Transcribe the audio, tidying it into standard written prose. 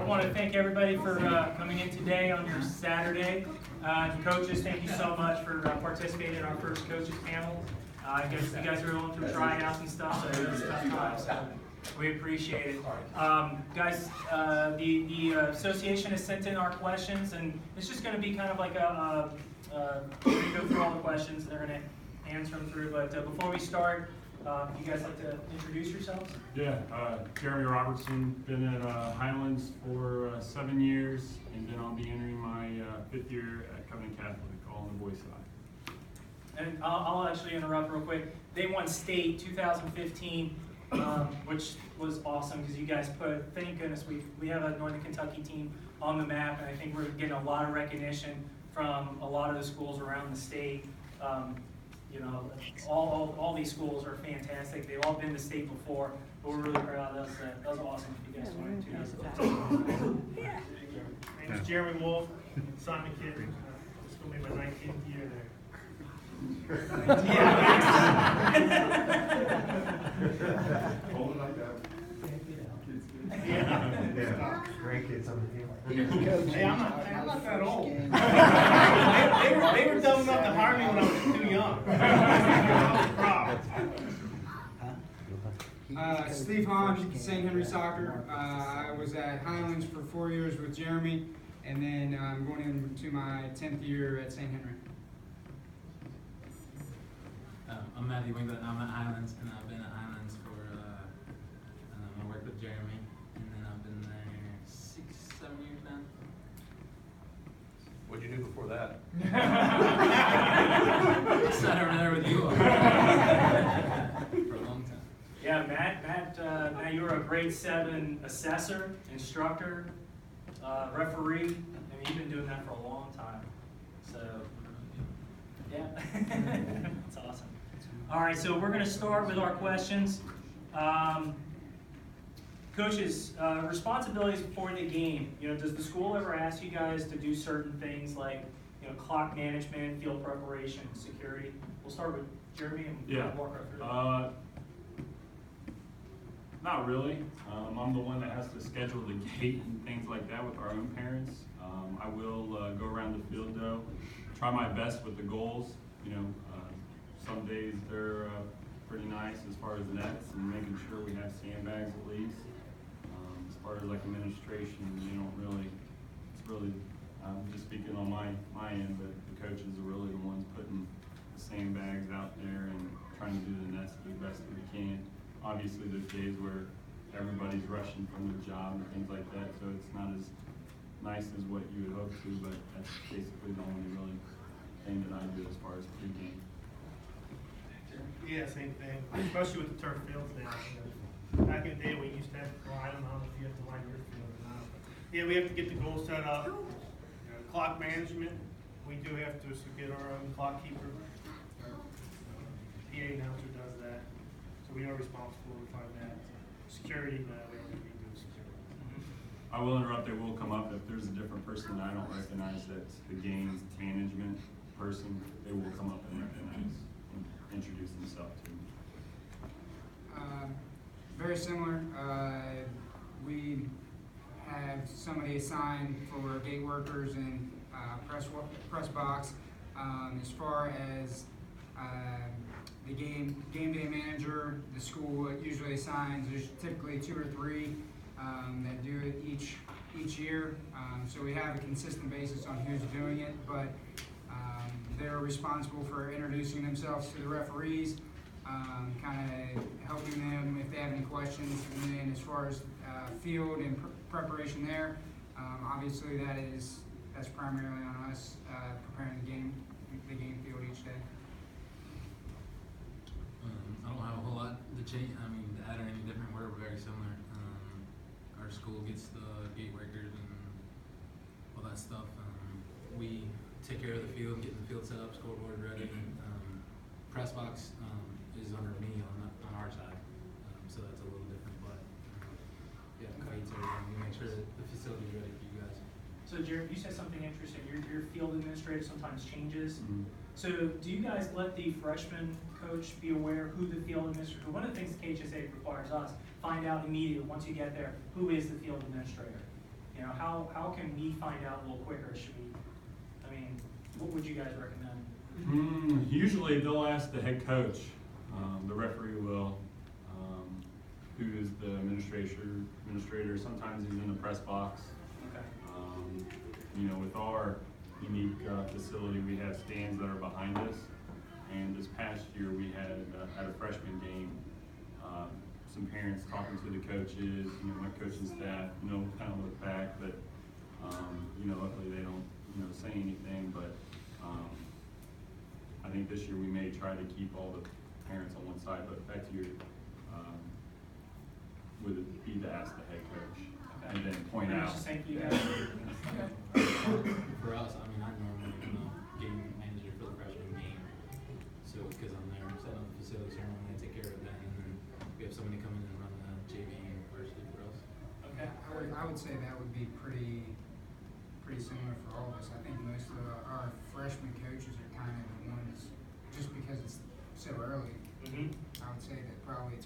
I want to thank everybody for coming in today on your Saturday. Coaches, thank you so much for participating in our first coaches panel. I guess you guys are going through tryouts and stuff, so it's a tough time, so we appreciate it. Guys, the association has sent in our questions, and it's just going to be kind of like we're going to go through all the questions, and they're going to answer them through. But before we start, you guys like to introduce yourselves? Yeah, Jeremy Robertson, been at Highlands for 7 years, and then I'll be entering my 5th year at Covenant Catholic, all on the boys side. And I'll actually interrupt real quick. They won state 2015, which was awesome because you guys thank goodness, we have a Northern Kentucky team on the map, and I think we're getting a lot of recognition from a lot of the schools around the state. You know, all these schools are fantastic. They've all been to state before, but we're really proud. That was awesome if you guys wanted to. My name is Jeremy Wolf, Simon Kid. This will be my 19th year there. Hold it like that. Yeah. Grandkids on the team. Hey, I'm not that old. They were dumb enough to hire me when I was too young. Steve Hahn, St. Henry Soccer. I was at Highlands for 4 years with Jeremy, and then I'm going into my 10th year at St. Henry. I'm Matthew Winglet. I'm at Highlands, and I've been at Highlands for, I worked with Jeremy, and then I've been there 6-7 years now. What'd you do before that? Sat over there with you for a long time. Yeah, Matt, you were a grade 7 assessor, instructor, referee. I mean, you've been doing that for a long time. So, yeah, that's awesome. All right, so we're going to start with our questions. Coaches, responsibilities for the game. You know, does the school ever ask you guys to do certain things like, you know, clock management, field preparation, security? We'll start with Jeremy and walk right through. Not really. I'm the one that has to schedule the gate and things like that with our own parents. I will go around the field though, try my best with the goals. You know, some days they're pretty nice as far as nets and making sure we have sandbags at least. As far as like administration, you don't really, it's really, I'm just speaking on my end, but the coaches are really the ones putting the sandbags out there and trying to do the nets the best that we can. Obviously there's days where everybody's rushing from their job and things like that, so it's not as nice as what you would hope to, but that's basically the only really thing that I do as far as pre-game. Yeah, same thing. Especially with the turf fields now. You know, back in the day, we used to have to, well, I don't know if you have to line your field or not. But yeah, we have to get the goals set up. You know, clock management, we do have to get our own clock keeper. PA announcer does that. So we are responsible for that. Security, no, we don't need to do security. I will interrupt, it will come up if there's a different person that I don't recognize that's the game's management person, they will come up and recognize and introduce themselves to me. Very similar. We have somebody assigned for gate workers and press box. As far as the game day manager, the school usually assigns. There's typically 2 or 3 that do it each year. So we have a consistent basis on who's doing it, but they're responsible for introducing themselves to the referees, kind of helping them if they have any questions. And then as far as field and preparation there, obviously that's primarily on us preparing the game field each day. I don't have a whole lot to change. I mean, to add or any different. We're very similar. Our school gets the gate workers and all that stuff. We take care of the field, getting the field set up, scoreboard ready. Press box is under me on our side, so that's a little different. But yeah, kites everything. We make sure that the facility's ready for you guys. So Jared, you said something interesting. Your field administrator sometimes changes. Mm-hmm. So do you guys let the freshman coach be aware who the field administrator? One of the things the KHSA requires us, find out immediately once you get there, who is the field administrator. You know, how can we find out a little quicker? Should we, I mean, what would you guys recommend? Usually they'll ask the head coach, the referee will, who is the administrator, sometimes he's in the press box. Okay. You know, with our unique facility, we have stands that are behind us. And this past year, we had at a freshman game, some parents talking to the coaches, you know, my coaching staff, you know, kind of look back, but, you know, luckily they don't, you know, say anything, but, I think this year we may try to keep all the parents on one side, but back to your, would it be to ask the head coach and then point Pretty out. much thank you guys. For us, I mean, I'm normally the game manager for the freshman game, so, because I'm there, setting up the facility ceremony, I take care of that, and then we have somebody come in and run the JV and varsity for us. Okay. I would say that would be pretty similar for all of us. I think most of our freshman coaches are kind of the ones, just because it's so early, Mm-hmm. I would say that probably it's